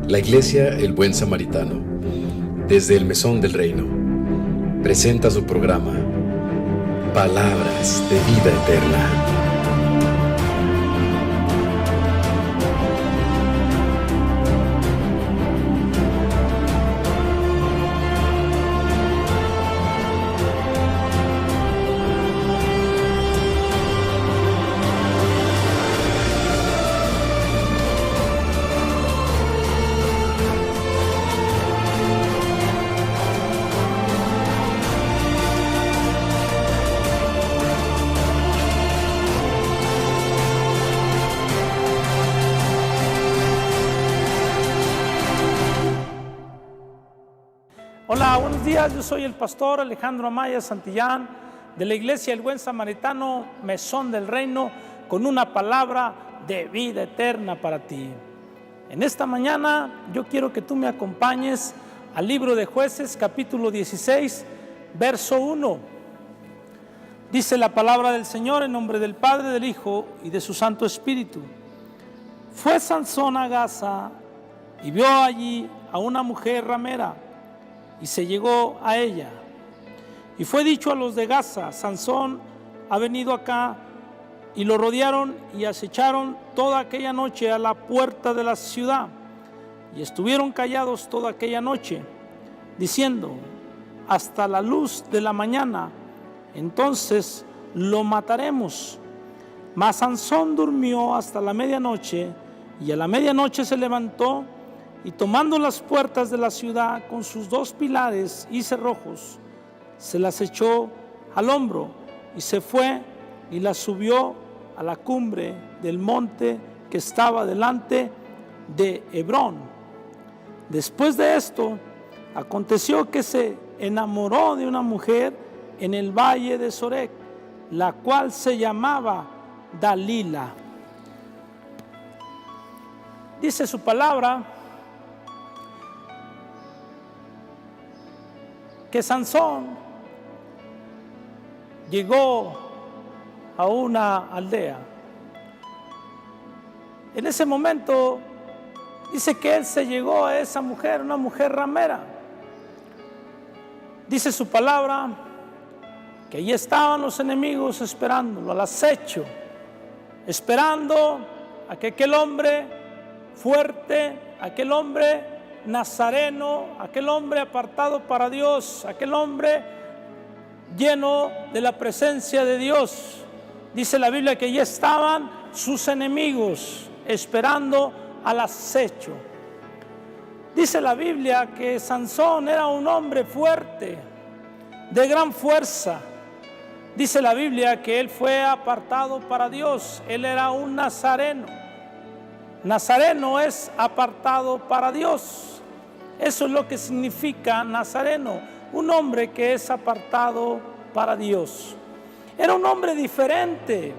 La Iglesia El Buen Samaritano, desde el Mesón del Reino, presenta su programa Palabras de Vida Eterna. Hola, buenos días. Yo soy el pastor Alejandro Amaya Santillán de la Iglesia El Buen Samaritano, Mesón del Reino, con una palabra de vida eterna para ti. En esta mañana yo quiero que tú me acompañes al libro de Jueces, capítulo 16, verso 1. Dice la palabra del Señor en nombre del Padre, del Hijo y de su Santo Espíritu. Fue Sansón a Gaza y vio allí a una mujer ramera y se llegó a ella. Y fue dicho a los de Gaza: Sansón ha venido acá. Y lo rodearon y acecharon toda aquella noche a la puerta de la ciudad. Y estuvieron callados toda aquella noche, diciendo: hasta la luz de la mañana, entonces lo mataremos. Mas Sansón durmió hasta la medianoche, y a la medianoche se levantó, y tomando las puertas de la ciudad con sus dos pilares y cerrojos, se las echó al hombro y se fue y las subió a la cumbre del monte que estaba delante de Hebrón. Después de esto, aconteció que se enamoró de una mujer en el valle de Sorek, la cual se llamaba Dalila. Dice su palabra que Sansón llegó a una aldea. En ese momento dice que él se llegó a esa mujer, una mujer ramera. Dice su palabra que allí estaban los enemigos esperándolo, al acecho, esperando a que aquel hombre fuerte, aquel hombre nazareno, aquel hombre apartado para Dios, aquel hombre lleno de la presencia de Dios. Dice la Biblia que ya estaban sus enemigos esperando al acecho. Dice la Biblia que Sansón era un hombre fuerte, de gran fuerza. Dice la Biblia que él fue apartado para Dios. Él era un nazareno. Nazareno es apartado para Dios. Eso es lo que significa nazareno, un hombre que es apartado para Dios. Era un hombre diferente,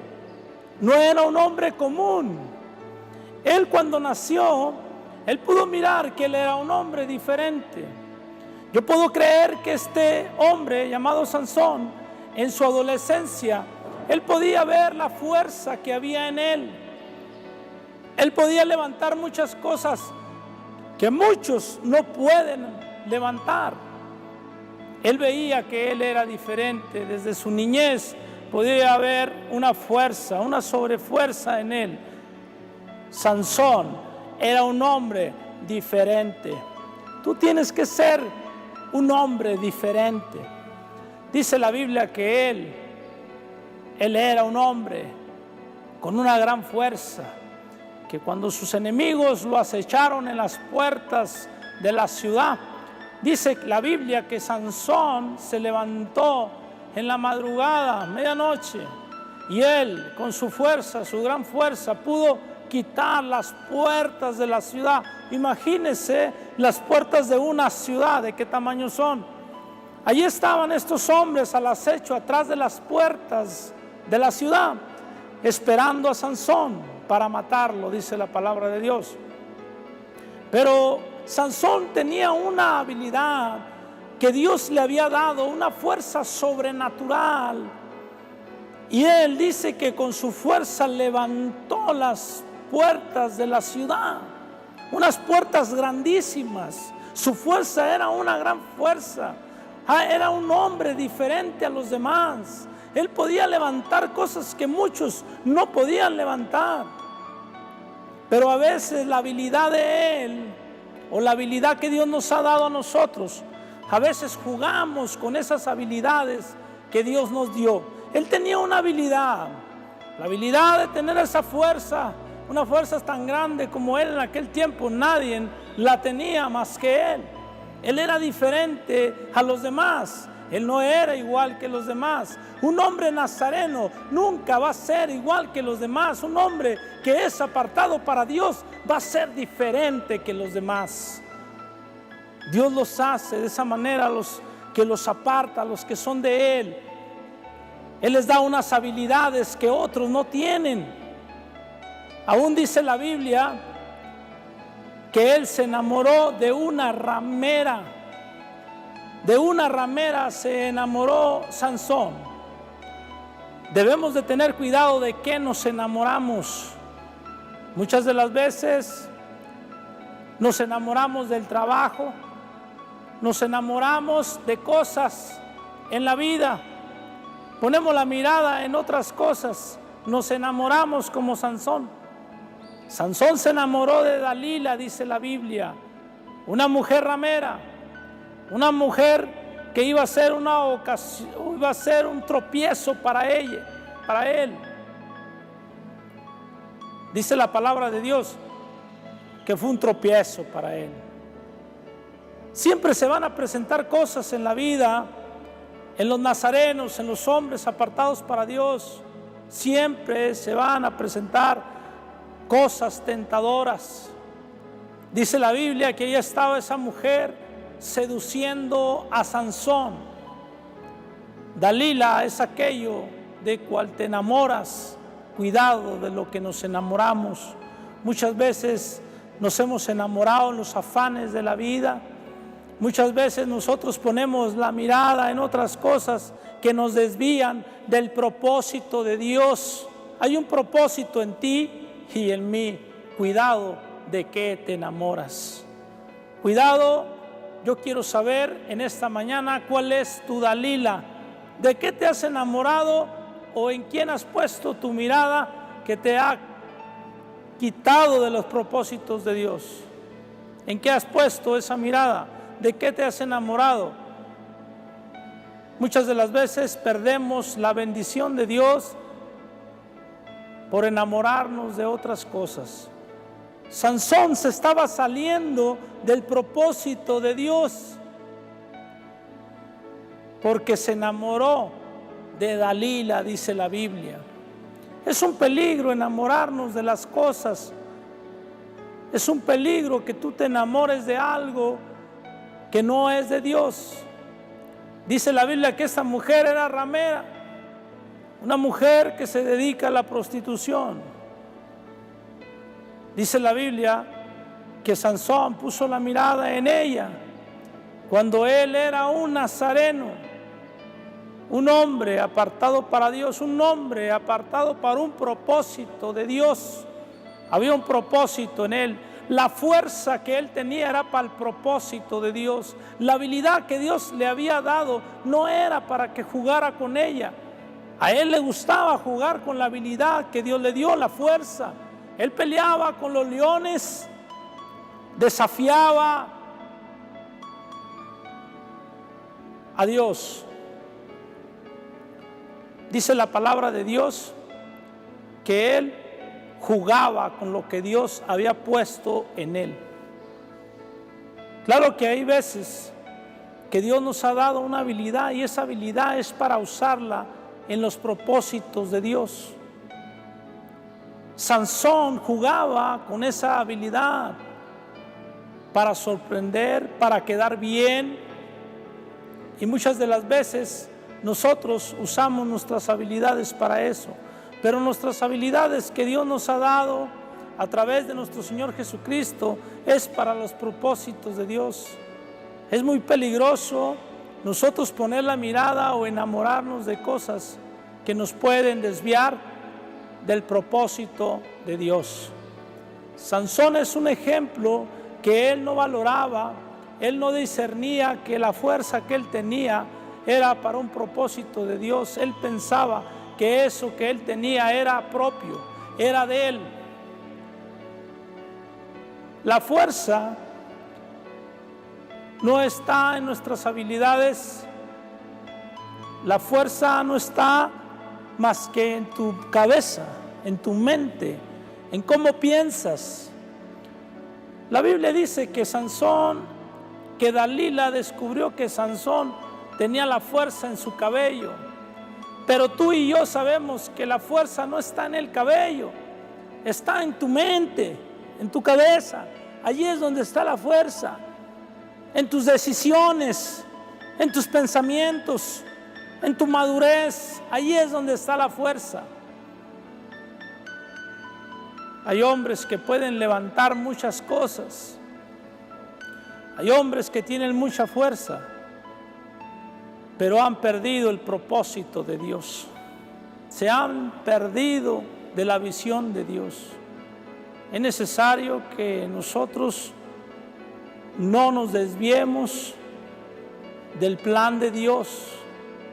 no era un hombre común. Él, cuando nació, él pudo mirar que él era un hombre diferente. Yo puedo creer que este hombre llamado Sansón, en su adolescencia, él podía ver la fuerza que había en él. Él podía levantar muchas cosas que muchos no pueden levantar. Él veía que él era diferente. Desde su niñez podía haber una fuerza, una sobrefuerza en él. Sansón era un hombre diferente. Tú tienes que ser un hombre diferente. Dice la Biblia que él era un hombre con una gran fuerza, que cuando sus enemigos lo acecharon en las puertas de la ciudad, dice la Biblia que Sansón se levantó en la madrugada, medianoche, y él con su fuerza, su gran fuerza, pudo quitar las puertas de la ciudad. Imagínense las puertas de una ciudad, ¿de qué tamaño son? Allí estaban estos hombres al acecho atrás de las puertas de la ciudad, esperando a Sansón para matarlo, dice la palabra de Dios. Pero Sansón tenía una habilidad que Dios le había dado, una fuerza sobrenatural. Y él dice que con su fuerza levantó las puertas de la ciudad. unas puertas grandísimas. Su fuerza era una gran fuerza. Era un hombre diferente a los demás. Él podía levantar cosas que muchos no podían levantar. Pero a veces la habilidad de él, o la habilidad que Dios nos ha dado a nosotros, a veces jugamos con esas habilidades que Dios nos dio. Él tenía una habilidad, la habilidad de tener esa fuerza, una fuerza tan grande como él en aquel tiempo. Nadie la tenía más que él. Él era diferente a los demás. Él no era igual que los demás. Un hombre nazareno nunca va a ser igual que los demás. Un hombre que es apartado para Dios va a ser diferente que los demás. Dios los hace de esa manera, los que los aparta, los que son de Él. Él les da unas habilidades que otros no tienen. Aún dice la Biblia que Él se enamoró de una ramera. De una ramera se enamoró Sansón. Debemos de tener cuidado de qué nos enamoramos. Muchas de las veces nos enamoramos del trabajo, nos enamoramos de cosas en la vida, ponemos la mirada en otras cosas, nos enamoramos como Sansón. Sansón se enamoró de Dalila, dice la Biblia, una mujer ramera, una mujer que iba a ser una ocasión, iba a ser un tropiezo para ella, para él. Dice la palabra de Dios que fue un tropiezo para él. Siempre se van a presentar cosas en la vida, en los nazarenos, en los hombres apartados para Dios. Siempre se van a presentar cosas tentadoras. Dice la Biblia que ya estaba esa mujer seduciendo a Sansón. Dalila es aquello de cual te enamoras. Cuidado de lo que nos enamoramos. Muchas veces nos hemos enamorado en los afanes de la vida. Muchas veces nosotros ponemos la mirada en otras cosas que nos desvían del propósito de Dios. Hay un propósito en ti y en mí. Cuidado de qué te enamoras. Cuidado. Yo quiero saber en esta mañana cuál es tu Dalila. ¿De qué te has enamorado o en quién has puesto tu mirada que te ha quitado de los propósitos de Dios? ¿En qué has puesto esa mirada? ¿De qué te has enamorado? Muchas de las veces perdemos la bendición de Dios por enamorarnos de otras cosas. Sansón se estaba saliendo del propósito de Dios porque se enamoró de Dalila, dice la Biblia. Es un peligro enamorarnos de las cosas. Es un peligro que tú te enamores de algo que no es de Dios. Dice la Biblia que esta mujer era ramera, una mujer que se dedica a la prostitución. Dice la Biblia que Sansón puso la mirada en ella cuando él era un nazareno, un hombre apartado para Dios, un hombre apartado para un propósito de Dios. Había un propósito en él. La fuerza que él tenía era para el propósito de Dios. La habilidad que Dios le había dado no era para que jugara con ella. A él le gustaba jugar con la habilidad que Dios le dio, la fuerza. Él peleaba con los leones, desafiaba a Dios. Dice la palabra de Dios que él jugaba con lo que Dios había puesto en él. Claro que hay veces que Dios nos ha dado una habilidad y esa habilidad es para usarla en los propósitos de Dios. Sansón jugaba con esa habilidad para sorprender, para quedar bien. Y muchas de las veces nosotros usamos nuestras habilidades para eso. Pero nuestras habilidades que Dios nos ha dado a través de nuestro Señor Jesucristo es para los propósitos de Dios. Es muy peligroso nosotros poner la mirada o enamorarnos de cosas que nos pueden desviar del propósito de Dios. Sansón es un ejemplo que él no valoraba, él no discernía que la fuerza que él tenía era para un propósito de Dios. Él pensaba que eso que él tenía era propio, era de él. La fuerza no está en nuestras habilidades, la fuerza no está más que en tu cabeza, en tu mente, en cómo piensas. La Biblia dice que Dalila descubrió que Sansón tenía la fuerza en su cabello, pero tú y yo sabemos que la fuerza no está en el cabello, está en tu mente, en tu cabeza. Allí es donde está la fuerza, en tus decisiones, en tus pensamientos, en tu madurez. Allí es donde está la fuerza. Hay hombres que pueden levantar muchas cosas, hay hombres que tienen mucha fuerza, pero han perdido el propósito de Dios, se han perdido de la visión de Dios. Es necesario que nosotros no nos desviemos del plan de Dios,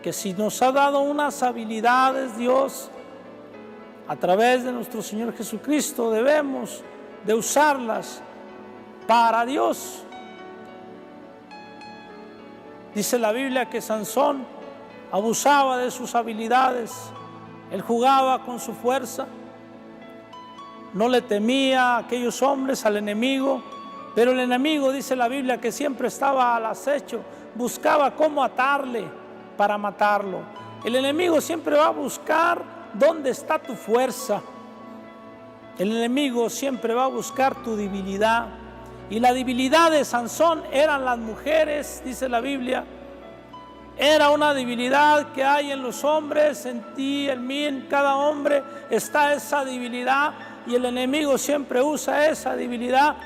que si nos ha dado unas habilidades Dios a través de nuestro Señor Jesucristo, debemos de usarlas para Dios. Dice la Biblia que Sansón abusaba de sus habilidades, él jugaba con su fuerza, no le temía a aquellos hombres, al enemigo, pero el enemigo, dice la Biblia, que siempre estaba al acecho, buscaba cómo atarle para matarlo. El enemigo siempre va a buscar dónde está tu fuerza. El enemigo siempre va a buscar tu debilidad. Y la debilidad de Sansón eran las mujeres, dice la Biblia. Era una debilidad que hay en los hombres, en ti, en mí, en cada hombre está esa debilidad. Y el enemigo siempre usa esa debilidad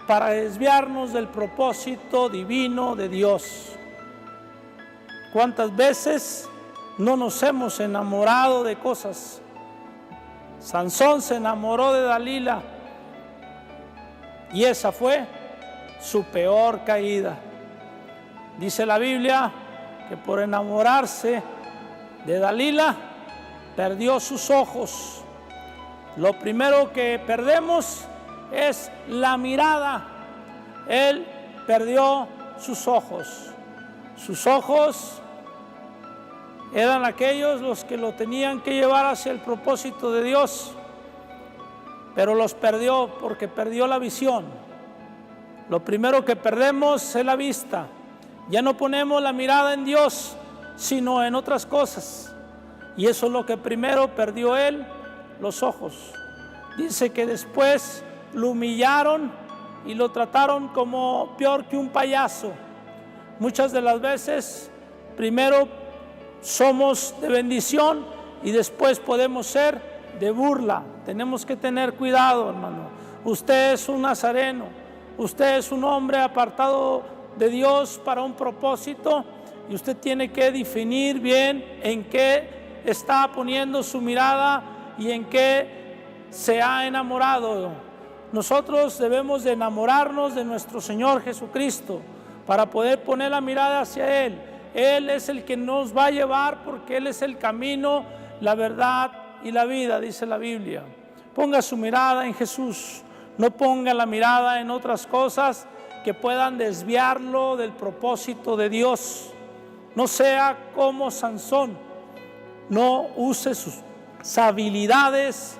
para desviarnos del propósito divino de Dios. ¿Cuántas veces no nos hemos enamorado de cosas? Sansón se enamoró de Dalila y esa fue su peor caída. Dice la Biblia que por enamorarse de Dalila perdió sus ojos. Lo primero que perdemos es la mirada. Él perdió sus ojos. Sus ojos eran aquellos los que lo tenían que llevar hacia el propósito de Dios, pero los perdió porque perdió la visión. Lo primero que perdemos es la vista. Ya no ponemos la mirada en Dios, sino en otras cosas. Y eso es lo que primero perdió él, los ojos. Dice que después lo humillaron y lo trataron como peor que un payaso. Muchas de las veces, primero somos de bendición y después podemos ser de burla. Tenemos que tener cuidado, hermano. Usted es un nazareno, usted es un hombre apartado de Dios para un propósito y usted tiene que definir bien en qué está poniendo su mirada y en qué se ha enamorado. Nosotros debemos de enamorarnos de nuestro Señor Jesucristo para poder poner la mirada hacia Él. Él es el que nos va a llevar porque Él es el camino, la verdad y la vida, dice la Biblia. Ponga su mirada en Jesús, no ponga la mirada en otras cosas que puedan desviarlo del propósito de Dios. No sea como Sansón, no use sus habilidades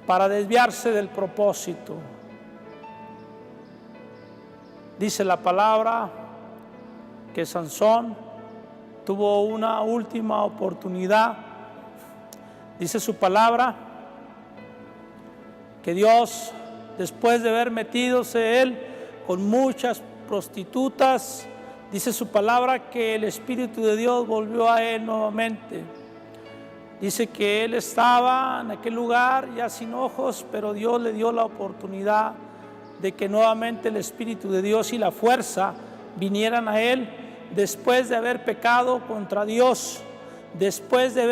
para desviarse del propósito. Dice la palabra que Sansón tuvo una última oportunidad. Dice su palabra que Dios, después de haber metidose él con muchas prostitutas, dice su palabra que el Espíritu de Dios volvió a él nuevamente. Dice que él estaba en aquel lugar ya sin ojos, pero Dios le dio la oportunidad de que nuevamente el Espíritu de Dios y la fuerza vinieran a él después de haber pecado contra Dios, después de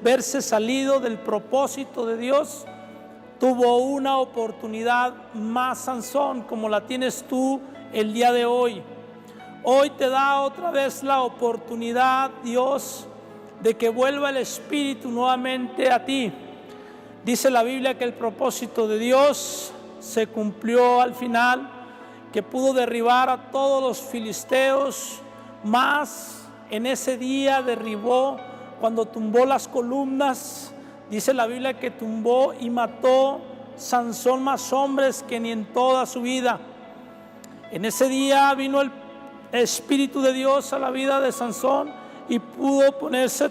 verse salido del propósito de Dios. tuvo una oportunidad más, Sansón, como la tienes tú el día de hoy. Hoy te da otra vez la oportunidad, Dios, de que vuelva el Espíritu nuevamente a ti. Dice la Biblia que el propósito de Dios se cumplió al final, que pudo derribar a todos los filisteos, más en ese día derribó cuando tumbó las columnas. Dice la Biblia que tumbó y mató Sansón más hombres que ni en toda su vida. En ese día vino el Espíritu de Dios a la vida de Sansón y pudo ponerse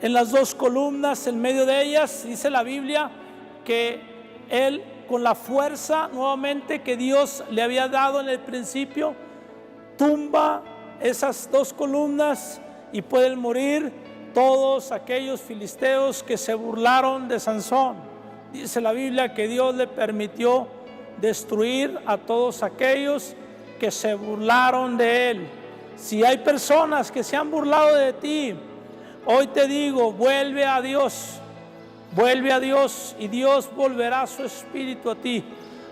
en las dos columnas, en medio de ellas. Dice la Biblia que él, con la fuerza nuevamente que Dios le había dado en el principio, tumba esas dos columnas y pueden morir todos aquellos filisteos que se burlaron de Sansón. Dice la Biblia que Dios le permitió destruir a todos aquellos que se burlaron de él. Si hay personas que se han burlado de ti, hoy te digo, vuelve a Dios y Dios volverá su espíritu a ti.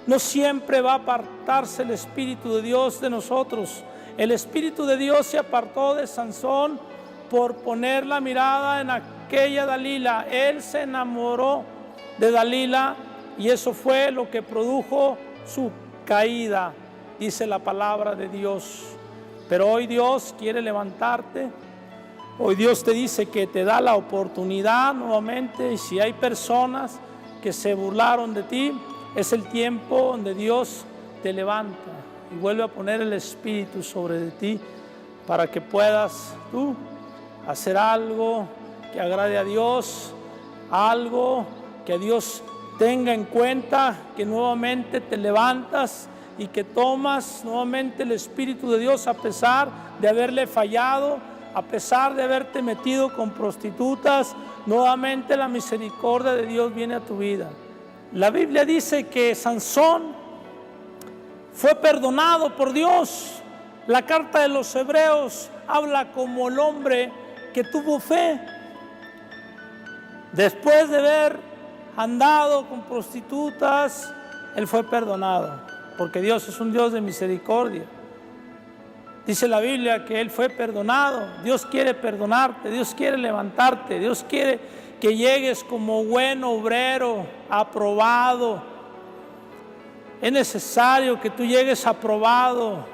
No siempre va a apartarse el Espíritu de Dios de nosotros. El Espíritu de Dios se apartó de Sansón por poner la mirada en aquella Dalila. Él se enamoró de Dalila y eso fue lo que produjo su caída, dice la palabra de Dios. Pero hoy Dios quiere levantarte. Hoy Dios te dice que te da la oportunidad nuevamente, y si hay personas que se burlaron de ti, es el tiempo donde Dios te levanta y vuelve a poner el Espíritu sobre de ti para que puedas tú hacer algo que agrade a Dios, algo que Dios tenga en cuenta, que nuevamente te levantas y que tomas nuevamente el Espíritu de Dios a pesar de haberle fallado, a pesar de haberte metido con prostitutas. Nuevamente la misericordia de Dios viene a tu vida. La Biblia dice que Sansón fue perdonado por Dios. La carta de los Hebreos habla como el hombre que tuvo fe. Después de haber andado con prostitutas, él fue perdonado, porque Dios es un Dios de misericordia. Dice la Biblia que él fue perdonado. Dios quiere perdonarte, Dios quiere levantarte, Dios quiere que llegues como buen obrero, aprobado. Es necesario que tú llegues aprobado.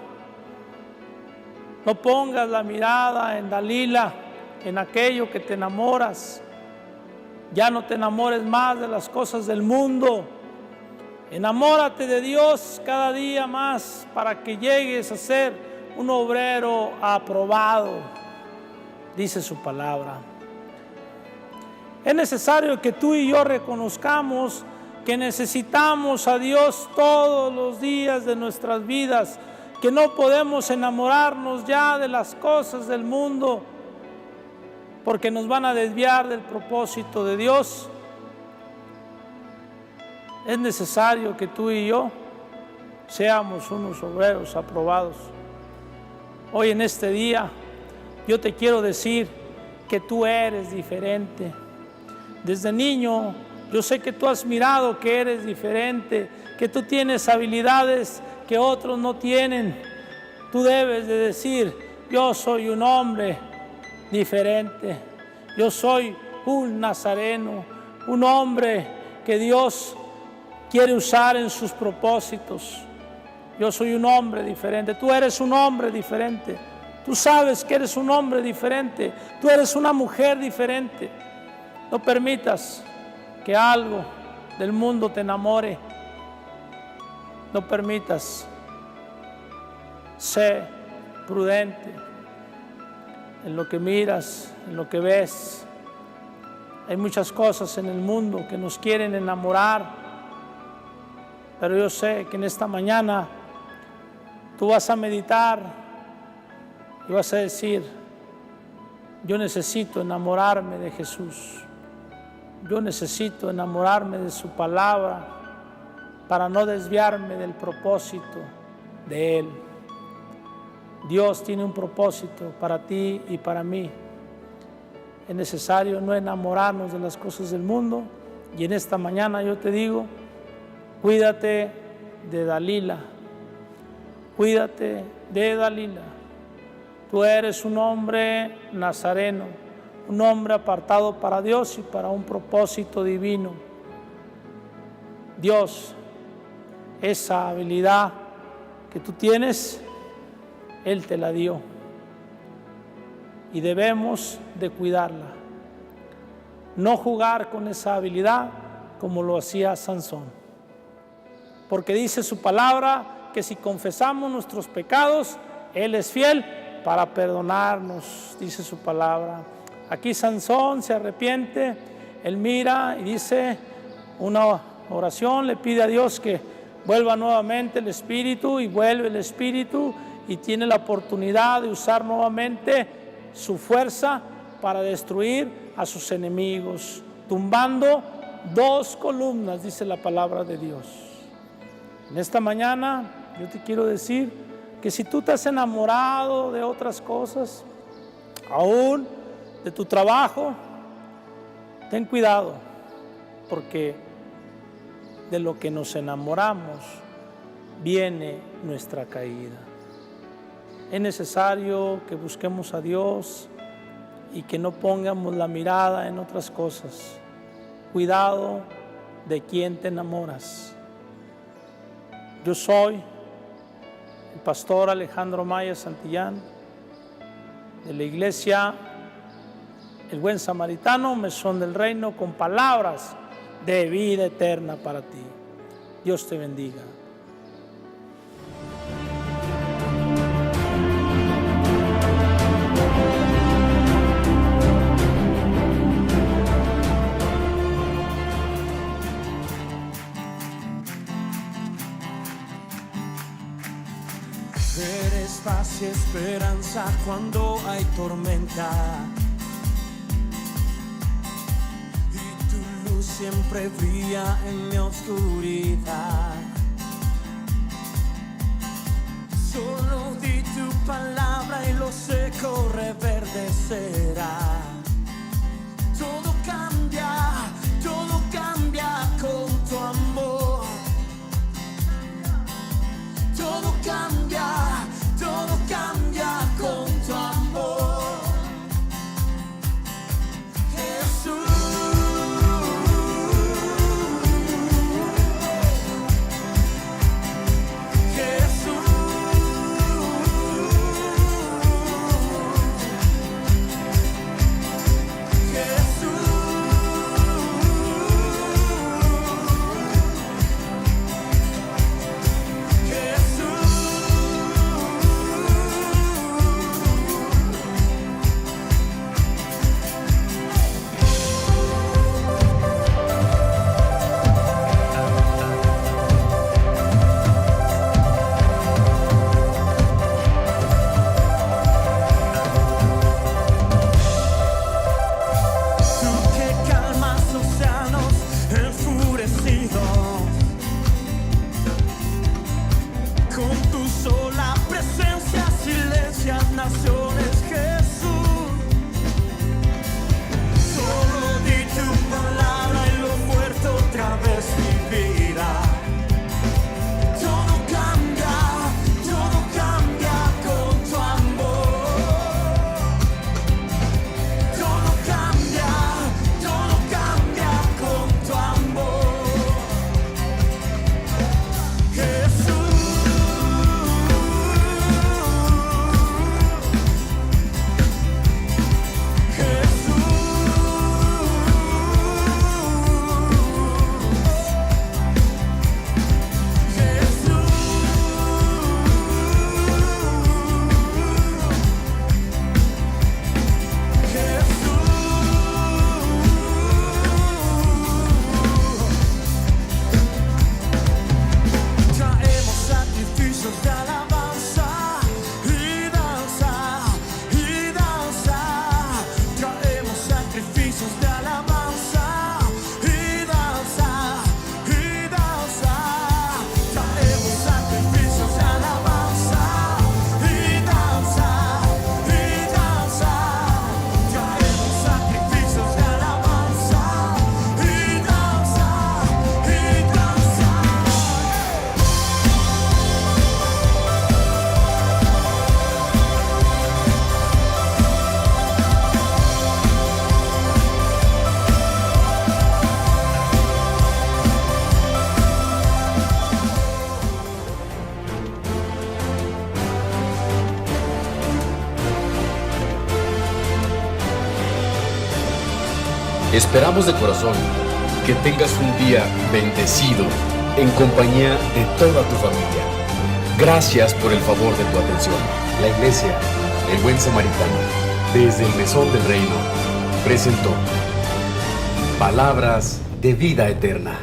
No pongas la mirada en Dalila, en aquello que te enamoras. Ya no te enamores más de las cosas del mundo. Enamórate de Dios cada día más para que llegues a ser un obrero aprobado, dice su palabra. Es necesario que tú y yo reconozcamos que necesitamos a Dios todos los días de nuestras vidas, que no podemos enamorarnos ya de las cosas del mundo porque nos van a desviar del propósito de Dios. Es necesario que tú y yo seamos unos obreros aprobados. Hoy en este día yo te quiero decir que tú eres diferente. Desde niño yo sé que tú has mirado que eres diferente, que tú tienes habilidades que otros no tienen. Tú debes de decir: yo soy un hombre diferente, yo soy un nazareno, un hombre que Dios quiere usar en sus propósitos. Yo soy un hombre diferente, tú eres un hombre diferente, tú sabes que eres un hombre diferente, tú eres una mujer diferente. No permitas que algo del mundo te enamore, no permitas. Sé prudente en lo que miras, en lo que ves. Hay muchas cosas en el mundo que nos quieren enamorar, pero yo sé que en esta mañana tú vas a meditar y vas a decir: yo necesito enamorarme de Jesús, yo necesito enamorarme de su palabra para no desviarme del propósito de Él. Dios tiene un propósito para ti y para mí. Es necesario no enamorarnos de las cosas del mundo, Y en esta mañana yo te digo, cuídate de Dalila, cuídate de Dalila. Tú eres un hombre nazareno, un hombre apartado para Dios y para un propósito divino. Dios, esa habilidad que tú tienes, Él te la dio y debemos de cuidarla. No jugar con esa habilidad como lo hacía Sansón, porque dice su palabra que si confesamos nuestros pecados, Él es fiel para perdonarnos, dice su palabra. Aquí Sansón se arrepiente, él mira y dice una oración, le pide a Dios que vuelva nuevamente el Espíritu, y vuelve el Espíritu y tiene la oportunidad de usar nuevamente su fuerza para destruir a sus enemigos, tumbando 2 columnas, dice la palabra de Dios. En esta mañana yo te quiero decir que si tú te has enamorado de otras cosas, aún de tu trabajo, ten cuidado, porque de lo que nos enamoramos viene nuestra caída. Es necesario que busquemos a Dios y que no pongamos la mirada en otras cosas. Cuidado de quién te enamoras. Yo soy el pastor Alejandro Maya Santillán, de la iglesia El Buen Samaritano, Mesón del Reino, con palabras de vida eterna para ti. Dios te bendiga. Eres paz y esperanza cuando hay tormenta, y tu luz siempre brilla en mi oscuridad. Solo di tu palabra y lo seco reverdecerá. Todo cambia con tu amor. Todo cambia con tu amor. Jesús, Jesús, Esperamos de corazón que tengas un día bendecido en compañía de toda tu familia. Gracias por el favor de tu atención. La Iglesia, el Buen Samaritano, desde el Mesón del Reino, presentó Palabras de Vida Eterna.